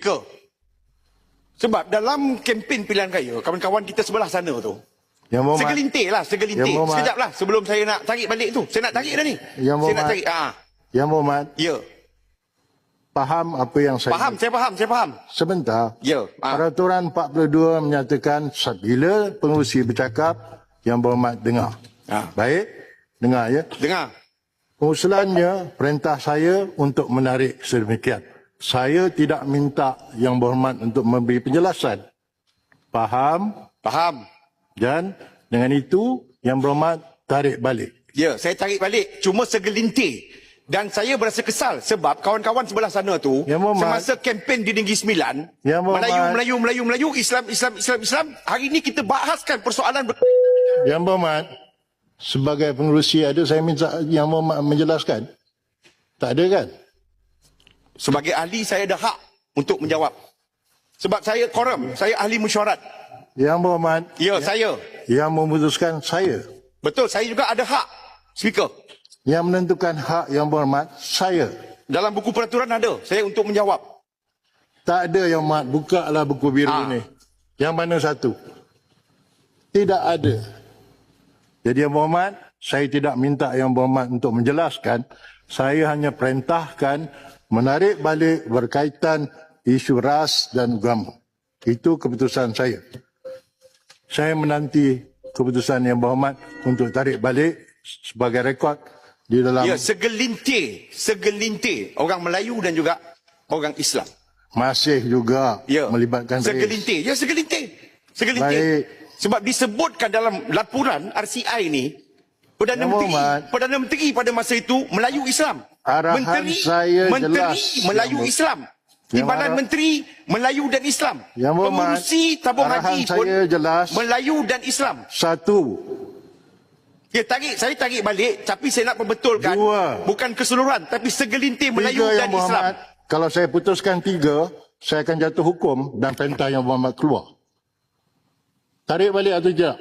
Ke? Sebab dalam kempen pilihan raya, kawan-kawan kita sebelah sana tu, segelintir. Sekejap lah sebelum saya nak tarik balik tu. Saya nak tarik dah ni. Saya nak tarik. Yang Muhammad. Ya. Faham apa yang saya... Saya faham. Sebentar. Ya. Peraturan 42 menyatakan bila pengurusi bercakap, Yang Berhormat dengar. Baik? Dengar ya? Dengar. Usulannya, perintah saya untuk menarik sedemikian. Saya tidak minta Yang Berhormat untuk memberi penjelasan. Faham? Faham. Dan dengan itu, Yang Berhormat tarik balik. Ya, saya tarik balik. Cuma segelintir. Dan saya berasa kesal sebab kawan-kawan sebelah sana tu, semasa kempen di Negeri Sembilan, Melayu, Islam. Hari ini kita bahaskan persoalan... Yang Berhormat, sebagai pengerusi ada saya minta Yang Berhormat menjelaskan. Tak ada kan? Sebagai ahli saya ada hak untuk menjawab. Sebab saya koram, saya ahli mesyuarat. Yang Berhormat. Ya, saya. Yang memutuskan saya. Betul, saya juga ada hak. Speaker. Yang menentukan hak Yang Berhormat saya. Dalam buku peraturan ada, saya untuk menjawab. Tak ada Yang Berhormat, bukalah buku biru ni. Yang mana satu? Tidak ada. Jadi Yang Berhormat, saya tidak minta Yang Berhormat untuk menjelaskan. Saya hanya perintahkan menarik balik berkaitan isu ras dan agama. Itu keputusan saya. Saya menanti keputusan Yang Berhormat untuk tarik balik sebagai rekod di dalam... Ya, segelintir orang Melayu dan juga orang Islam. Masih juga melibatkan segelintir. Ya, segelintir. Baik. Sebab disebutkan dalam laporan RCI ni, Perdana Menteri pada masa itu Melayu Islam. Menteri Melayu Islam. Timbalan Menteri Melayu dan Islam. Pengurusi tabung haji pun Melayu dan Islam. Satu. Ya, saya tarik balik, tapi saya nak perbetulkan. Bukan keseluruhan, tapi segelintir Melayu dan Islam. Kalau saya putuskan 3, saya akan jatuh hukum dan perintah Yang Berhormat keluar. Tarik balik atau tidak?